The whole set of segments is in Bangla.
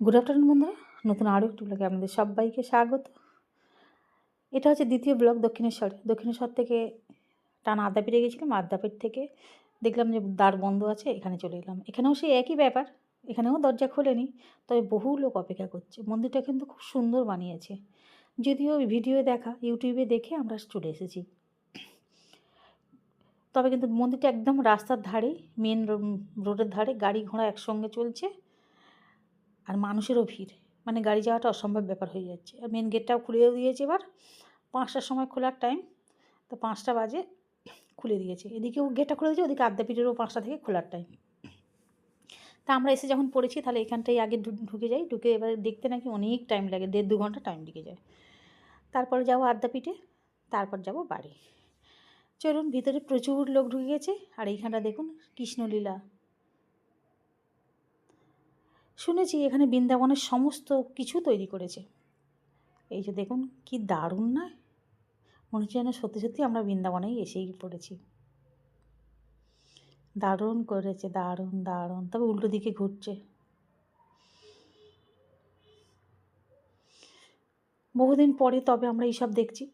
গুড আফটারনুন বন্ধুরা, নতুন আরও একটি ব্লগে আপনাদের সবাইকে স্বাগত। এটা হচ্ছে দ্বিতীয় ব্লগ দক্ষিণেশ্বর থেকে টানা আদ্যাপীঠে গেছিলাম। আদ্যাপীঠ থেকে দেখলাম যে দ্বার বন্ধ আছে, এখানে চলে এলাম। এখানেও সেই একই ব্যাপার, এখানেও দরজা খোলেনি, তবে বহু লোক অপেক্ষা করছে। মন্দিরটা কিন্তু খুব সুন্দর বানিয়েছে, যদিও ভিডিওয়ে দেখা, ইউটিউবে দেখে আমরা চলে এসেছি। তবে কিন্তু মন্দিরটা একদম রাস্তার ধারেই, মেন রোডের ধারে, গাড়ি ঘোড়া একসঙ্গে চলছে আর মানুষেরও ভিড়, মানে গাড়ি যাওয়াটা অসম্ভব ব্যাপার হয়ে যাচ্ছে। আর মেন গেটটাও খুলেও দিয়েছে এবার, 5টার সময় খোলার টাইম, তো 5টা বাজে খুলে দিয়েছে। এদিকেও গেটটা খুলে দিয়েছে, ওদিকে আদ্যাপীঠেরও 5টা থেকে খোলার টাইম। তা আমরা এসে যখন পড়েছি, তাহলে এখানটাই আগে ঢুকে যাই। ঢুকে এবার দেখতে নাকি অনেক টাইম লাগে, 1.5-2 ঘন্টা টাইম লেগে যায়। তারপরে যাবো আদ্যাপীঠে, তারপর যাব বাড়ি। চলুন, ভিতরে প্রচুর লোক ঢুকে গেছে। আর এইখানটা দেখুন, কৃষ্ণলীলা। শুনেছি এখানে বৃন্দাবনের সমস্ত কিছু তৈরি করেছে। এই যে দেখুন, কি দারুণ নয়? মনে হচ্ছে যেন সত্যি সত্যি আমরা বৃন্দাবনেই এসেই পড়েছি। দারুণ করেছে, দারুণ দারুণ। তবে উল্টো দিকে ঘুরছে। বহুদিন পরে তবে আমরা এইসব দেখছি।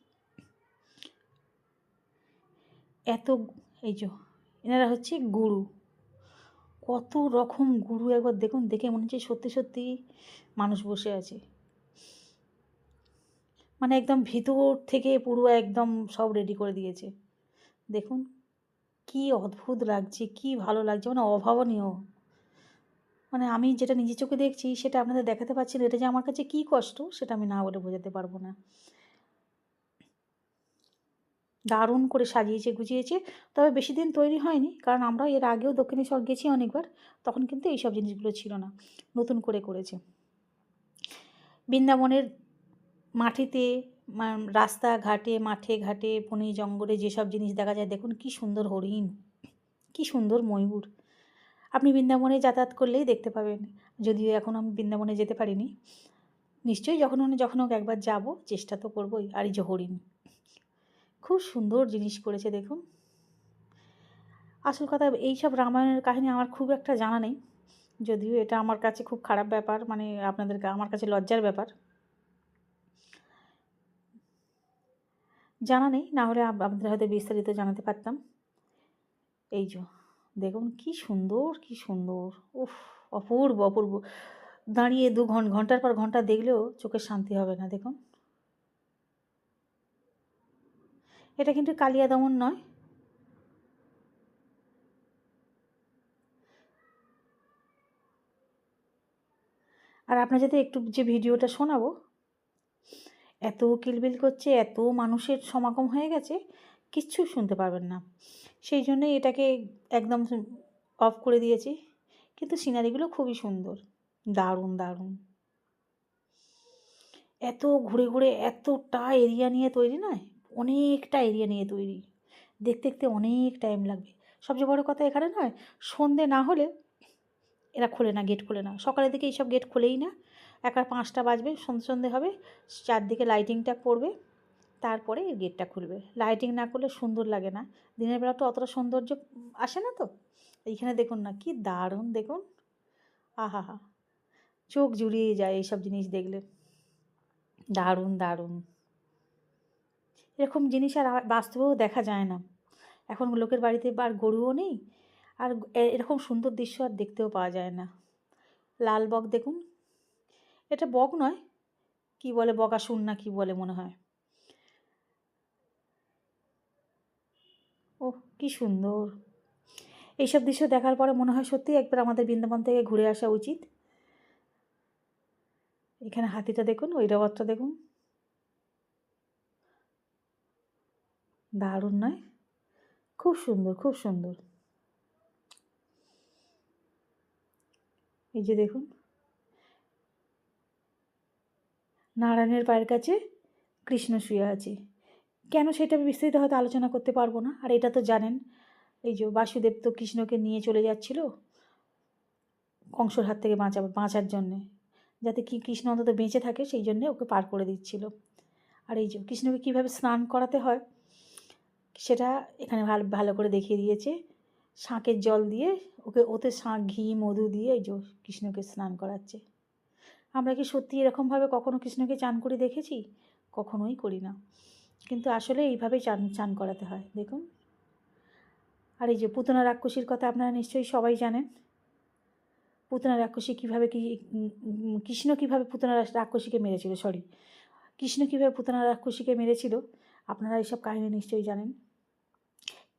এত, এই যে এনারা হচ্ছে গুরু। কত রকম গুরু একবার দেখুন, দেখে মনে হচ্ছে সত্যি সত্যি মানুষ বসে আছে। মানে একদম ভিতর থেকে পুরো একদম সব রেডি করে দিয়েছে। দেখুন কি অদ্ভুত লাগছে, কি ভালো লাগছে, মানে অভাবনীয়। মানে আমি যেটা নিজের চোখে দেখছি সেটা আপনাদের দেখাতে পারছি না। এটা যে আমার কাছে কী কষ্ট, সেটা আমি না বলে বোঝাতে পারবো না। দারুণ করে সাজিয়েছে, গুছিয়েছে। তবে বেশি দিন তৈরি হয়নি, কারণ আমরা এর আগেও দক্ষিণেশ্বর গেছি অনেকবার, তখন কিন্তু এইসব জিনিসগুলো ছিল না, নতুন করে করেছে। বৃন্দাবনের মাটিতে, রাস্তাঘাটে, মাঠে ঘাটে, বনে জঙ্গলে যেসব জিনিস দেখা যায়, দেখুন কি সুন্দর হরিণ, কি সুন্দর ময়ূর। আপনি বৃন্দাবনে যাতায়াত করলেই দেখতে পাবেন। যদিও এখন আমি বৃন্দাবনে যেতে পারিনি, নিশ্চয়ই যখন হোক একবার যাব, চেষ্টা তো করবই। আর এই যে হরিণ, খুব সুন্দর জিনিস করেছে দেখুন। আসল কথা, এইসব রামায়ণের কাহিনী আমার খুব একটা জানা নেই, যদিও এটা আমার কাছে খুব খারাপ ব্যাপার, মানে আমার কাছে লজ্জার ব্যাপার। জানা নেই, না হলে আপনাদের হয়তো বিস্তারিত জানাতে পারতাম। এই যে দেখুন কি সুন্দর, কি সুন্দর, উফ, অপূর্ব অপূর্ব। দাঁড়িয়ে ঘন্টার পর ঘন্টা দেখলেও চোখের শান্তি হবে না। দেখুন, এটা কিন্তু কালিয়া দমন নয়। আর আপনার যাতে একটু যে ভিডিওটা শোনাবো, এত কিলবিল করছে, এত মানুষের সমাগম হয়ে গেছে, কিচ্ছু শুনতে পারবেন না। সেই জন্যই এটাকে একদম অফ করে দিয়েছি। কিন্তু সিনারিগুলো খুবই সুন্দর, দারুণ দারুণ। এত ঘুরে ঘুরে এতটা এরিয়া নিয়ে তৈরি নয়, অনেকটা এরিয়া নিয়ে তৈরি। দেখতে দেখতে অনেক টাইম লাগবে। সবচেয়ে বড় কথা এখানে নয়, সন্ধে না হলে এরা খোলে না, গেট খোলে না। সকালের দিকে এইসব গেট খোলেই না। একবার 5টা বাজবে, সন্ধে সন্ধে হবে, চারদিকে লাইটিংটা করবে, তারপরে এই গেটটা খুলবে। লাইটিং না করলে সুন্দর লাগে না, দিনের বেলা তো অতটা সৌন্দর্য আসে না। তো এইখানে দেখুন না, কি দারুণ দেখুন, আহা হা, চোখ জুড়িয়ে যায় এইসব জিনিস দেখলে। দারুণ দারুণ, এরকম জিনিস আর বাস্তবেও দেখা যায় না। এখন লোকের বাড়িতে আর গরুও নেই, আর এরকম সুন্দর দৃশ্য আর দেখতেও পাওয়া যায় না। লাল বক দেখুন, এটা বক নয়, কি বলে, বকাসুর না কি বলে মনে হয়। ওহ, কি সুন্দর! এইসব দৃশ্য দেখার পরে মনে হয় সত্যিই একবার আমাদের বৃন্দাবন থেকে ঘুরে আসা উচিত। এখানে হাতিটা দেখুন, ঐরাবতটা দেখুন, দারুণ নয়? খুব সুন্দর, খুব সুন্দর। এই যে দেখুন, নারায়ণের পায়ের কাছে কৃষ্ণ শুয়ে আছে। কেন সেটা বিস্তারিত হয়তো আলোচনা করতে পারবো না। আর এটা তো জানেন, এই যে বাসুদেব তো কৃষ্ণকে নিয়ে চলে যাচ্ছিল কংসর হাত থেকে বাঁচার জন্যে, যাতে কি কৃষ্ণ অন্তত বেঁচে থাকে, সেই জন্যে ওকে পার করে দিচ্ছিল। আর এই যে কৃষ্ণকে কীভাবে স্নান করাতে হয়, সেটা এখানে ভালো ভালো করে দেখিয়ে দিয়েছে। শাঁকের জল দিয়ে ওতে ঘি মধু দিয়ে এই যে কৃষ্ণকে স্নান করাচ্ছে। আমরা কি সত্যি এরকমভাবে কখনো কৃষ্ণকে চান করে দেখেছি? কখনোই করি না, কিন্তু আসলে এইভাবেই চান চান করাতে হয়। দেখুন, আর এই যে পুতনা রাক্ষসীর কথা আপনারা নিশ্চয়ই সবাই জানেন। পুতনা রাক্ষসী কীভাবে কৃষ্ণ কীভাবে পুতনা রাক্ষসীকে মেরেছিল, কৃষ্ণ কীভাবে পুতনা রাক্ষসীকে মেরেছিল, আপনারা এইসব কাহিনী নিশ্চয়ই জানেন।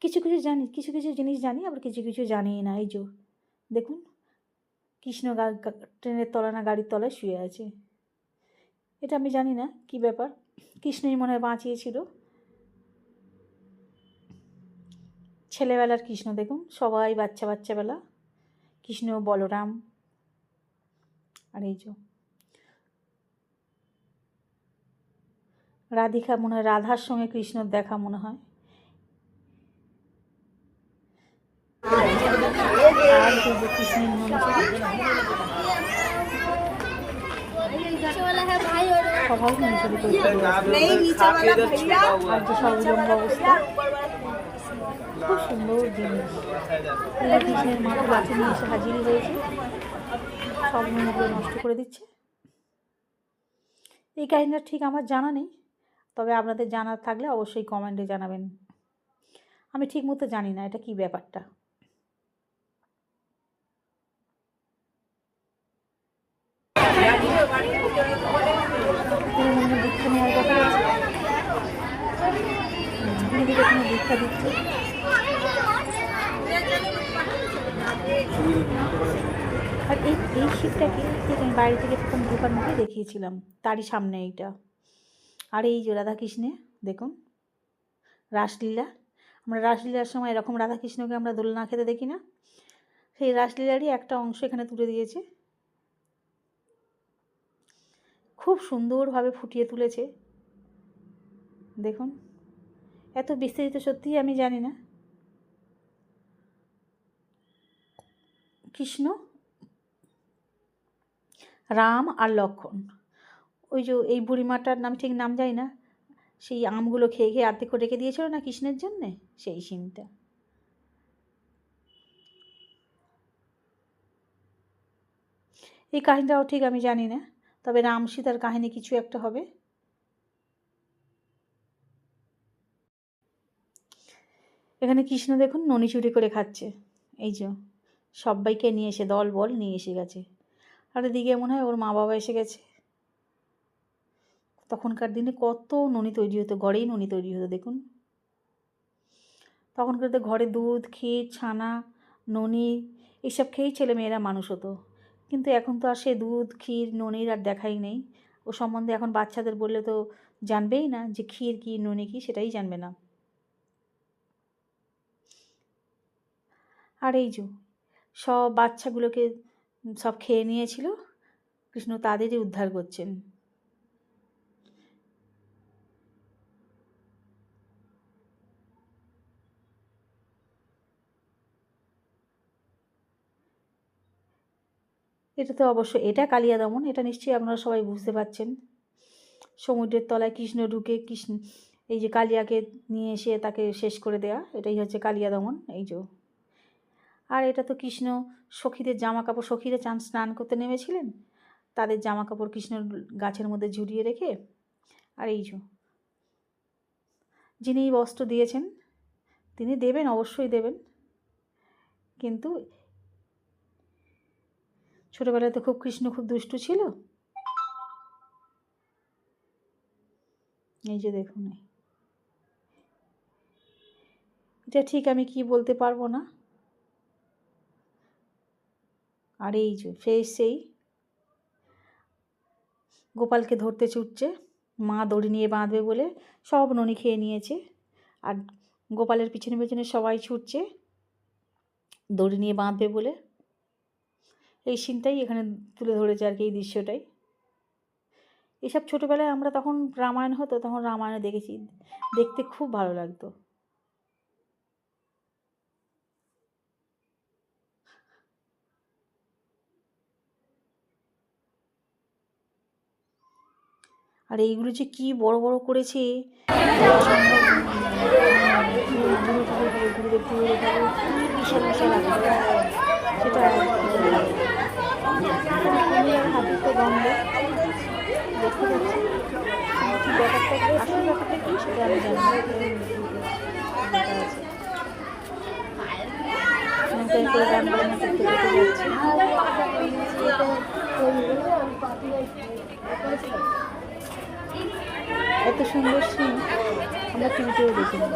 কিছু কিছু জানি, কিছু কিছু জিনিস জানি, আবার কিছু কিছু জানি না। এই যে দেখুন, কৃষ্ণ ট্রেনের তলা না গাড়ির তলায় শুয়ে আছে। এটা আমি জানি না কি ব্যাপার, কৃষ্ণই মনে হয় বাঁচিয়েছিল। ছেলেবেলার কৃষ্ণ দেখুন, সবাই বাচ্চা বাচ্চাবেলা, কৃষ্ণ, বলরাম, আর এই যে রাধিকা, মনে হয় রাধার সঙ্গে কৃষ্ণর দেখা মনে হয়। আর কৃষ্ণের সবাই মনীষী করে আর যে সর্বজঙ্গ অবস্থা, খুব সুন্দর জিনিস। কৃষ্ণের মাথা গাছে নিয়ে এসে হাজিরই হয়েছে, সব মনগুলো নষ্ট করে দিচ্ছে। এই কাহিনীটা ঠিক আমার জানা নেই, তবে আপনাদের জানার থাকলে অবশ্যই কমেন্টে জানাবেন। আমি ঠিক মতো জানি না এটা কি ব্যাপারটা। দীক্ষা নেওয়ার কথা আছে, দীক্ষা দিচ্ছে। আর এই শিবটাকে ঠিক আমি বাইরে থেকে প্রথম ঢোকার মুখে দেখিয়েছিলাম, তারই সামনে এইটা। আর এই যে রাধাকৃষ্ণে দেখুন রাসলীলা, আমরা রাসলীলার সময় এরকম রাধাকৃষ্ণকে আমরা দোলনা খেতে দেখি না, সেই রাসলীলারই একটা অংশ এখানে তুলে দিয়েছে। খুব সুন্দরভাবে ফুটিয়ে তুলেছে দেখুন। এত বিস্তারিত সত্যিই আমি জানি না। কৃষ্ণ, রাম আর লক্ষ্মণ, ওই যে এই বুড়িমাটার নাম ঠিক নাম জানি না, সেই আমগুলো খেয়ে খেয়ে আর্ধেক করে রেখে দিয়েছিল না কৃষ্ণের জন্যে, সেই সিনটা। এই কাহিনীটাও ঠিক আমি জানি না, তবে রাম সীতার কাহিনী কিছু একটা হবে। এখানে কৃষ্ণ দেখুন ননি চুরি করে খাচ্ছে, এই যে সবাইকে নিয়ে এসে দল বল নিয়ে এসে গেছে। আর এদিকে মনে হয় ওর মা বাবা এসে গেছে। তখনকার দিনে কত ননি তৈরি হতো, ঘরেই ননি তৈরি হতো দেখুন। তখনকার দিনে ঘরে দুধ, ক্ষীর, ছানা, ননি এইসব খেয়েই ছেলেমেয়েরা মানুষ হতো। কিন্তু এখন তো আর সে দুধ, ক্ষীর, ননির আর দেখাই নেই। ও সম্বন্ধে এখন বাচ্চাদের বললে তো জানবেই না যে ক্ষীর কী, ননি কী, সেটাই জানবে না। আর এই যে সব বাচ্চাগুলোকে সব খেয়ে নিয়েছিল, কৃষ্ণ তাদেরই উদ্ধার করছেন। এটা তো অবশ্যই, এটা কালিয়া দমন, এটা নিশ্চয়ই আপনারা সবাই বুঝতে পারছেন। সমুদ্রের তলায় কৃষ্ণ ঢুকে কৃষ্ণ এই যে কালিয়াকে নিয়ে এসে তাকে শেষ করে দেয়া, এটাই হচ্ছে কালিয়া দমন। এই যে আর এটা তো কৃষ্ণ সখীদের জামা কাপড়, সখীরা স্নান করতে নেমেছিলেন, তাদের জামা কাপড় কৃষ্ণ গাছের মধ্যে ঝুলিয়ে রেখে, আর এই যে যিনি বস্ত্র দিয়েছেন তিনি দেবেন, অবশ্যই দেবেন, কিন্তু ছোটোবেলায় তো খুব কৃষ্ণ খুব দুষ্টু ছিল। এই যে দেখুন, এটা ঠিক আমি কি বলতে পারবো না। আর এই যে ফের সেই গোপালকে ধরতে ছুটছে, মা দড়ি নিয়ে বাঁধবে বলে সব ননি খেয়ে নিয়েছে, আর গোপালের পিছনে পিছনে সবাই ছুটছে দড়ি নিয়ে বাঁধবে বলে। এই সিনটাই এখানে তুলে ধরেছে আর কি, এই দৃশ্যটাই। এসব ছোটোবেলায় আমরা তখন রামায়ণ হতো, তখন রামায়ণে দেখেছি, দেখতে খুব ভালো লাগতো। আর এইগুলো যে কি বড় বড় করেছে, বিশাল বিশাল সেটা হাতে তো বন্ধ দেখতে পাচ্ছি। কি ব্যাপারটা, আসল ব্যাপারটা কি সেটা আমি জানি না। করে গান বাজনা করতে করতে যাচ্ছি। এত সুন্দর সিন আমরা টিভিতেও দেখিনি।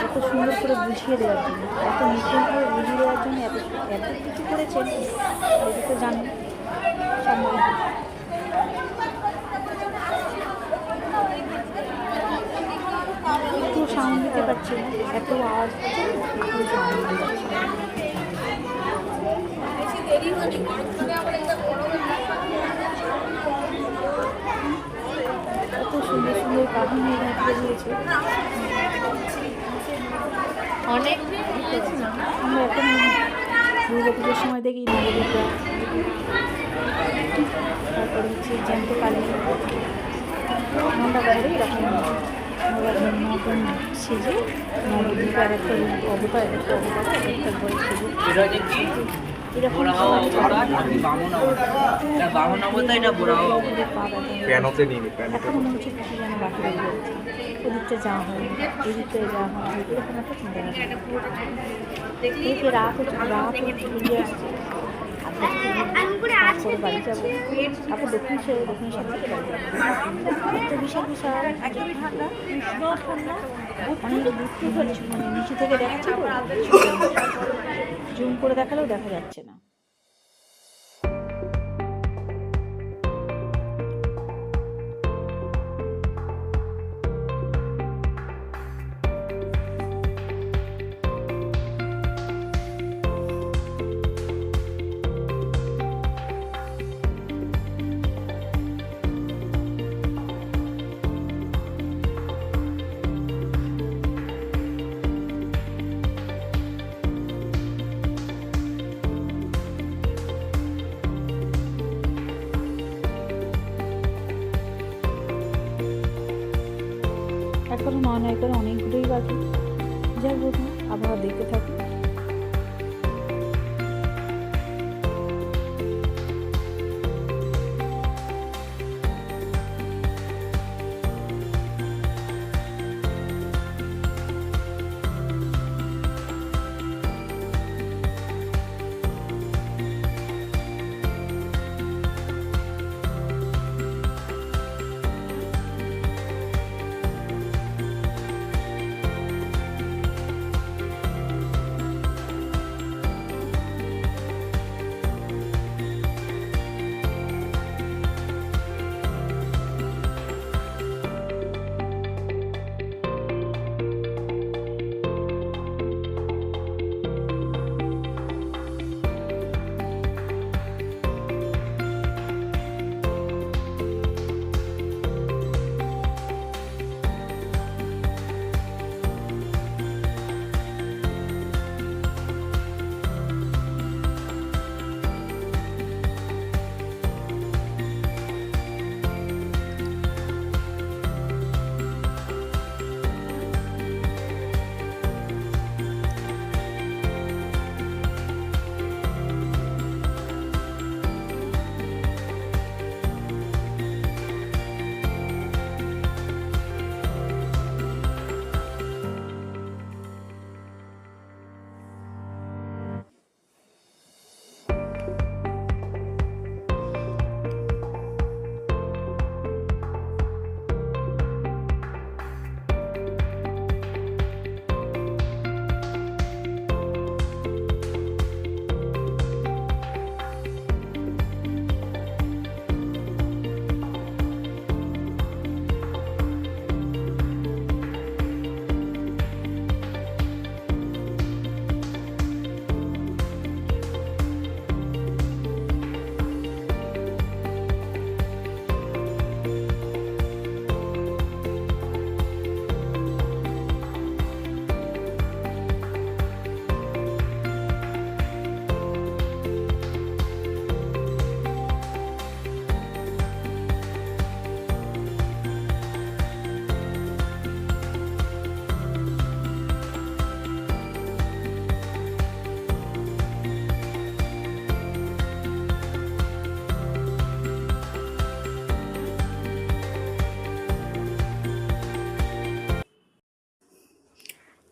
এত সুন্দর করে বুঝিয়ে দেওয়ার জন্য, এত নিপুণ করে বুঝিয়ে দেওয়ার জন্য এত এত কিছু করেছেন, এটা তো জানি সম্ভব। একটু সাউন্ড দিতে পারছি না, এত আওয়াজ একটু সাউন্ড দিতে পারছি না। এত সুন্দর সুন্দর কাহিনী ঘটে দিয়েছে। অনেক আমরা এখন দুর্গা পুজোর সময় দেখি নবদুর্গা, তারপরে হচ্ছে জ্যান্ত কালী, নন্দাবাজারে এরকম নতুন সেজে নবদুর্গার একটা অবতার, একটা অবতার একটা বড় সেজে এরকম এখন মনে হচ্ছে কিছু যেন বাকি রয়ে যাচ্ছে, ওদিকটা যাওয়া হয়নি, এদিকটায় যাওয়া হয়নি, এরকম একটা চিন্তা ভাবনা। রাত হচ্ছে ঘুরিয়ে আসছে, করে বাড়ি যাবো, তারপর দক্ষিণেশ্বরে বাড়ি যাবো। তো বিশাল বিশাল ঠান্ডা, উষ্ণ ঠান্ডা, অনেক দূর মানে নিচু থেকে দেখাচ্ছে তো, জুম করে দেখালেও দেখা যাচ্ছে না। এখনো 9 করে অনেকগুলোই বাকি, যাই হোক আবার দেখতে থাকি।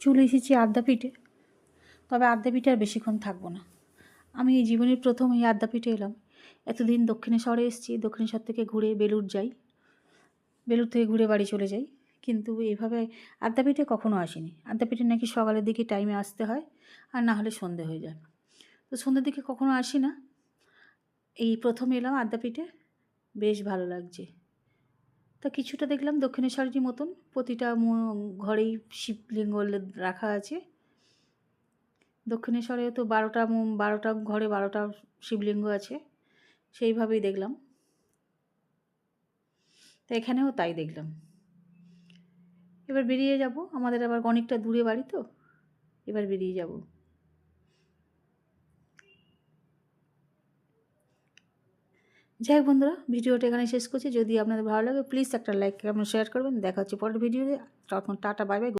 চলে এসেছি আদ্যাপীঠে। তবে আদ্যাপীঠে আর বেশিক্ষণ থাকবো না। আমি এই জীবনের প্রথম এই আদ্যাপীঠে এলাম। এতদিন দক্ষিণেশ্বরে এসেছি, দক্ষিণেশ্বর থেকে ঘুরে বেলুড় যাই, বেলুড় থেকে ঘুরে বাড়ি চলে যাই, কিন্তু এইভাবে আদ্যাপীঠে কখনো আসিনি। আদ্যাপীঠে নাকি সকালের দিকে টাইমে আসতে হয়, আর না হলে সন্ধে হয়ে যায়। তো সন্ধ্যের দিকে কখনো আসি না, এই প্রথম এলাম আদ্যাপীঠে, বেশ ভালো লাগছে। তা কিছুটা দেখলাম দক্ষিণেশ্বরেরই মতন, প্রতিটা ঘরেই শিবলিঙ্গ রাখা আছে। দক্ষিণেশ্বরে তো 12টা ঘরে 12টা শিবলিঙ্গ আছে, সেইভাবেই দেখলাম। তো এখানেও তাই দেখলাম। এবার বেরিয়ে যাব, আমাদের আবার অনেকটা দূরে বাড়ি তো, এবার বেরিয়ে যাব। যাই হোক বন্ধুরা, ভিডিওটা এখানে শেষ করছি। যদি আপনাদের ভালো লাগে প্লিজ একটা লাইক এবং শেয়ার করবেন। দেখা হচ্ছে পরের ভিডিওতে। তখন টাটা, বাই বাই।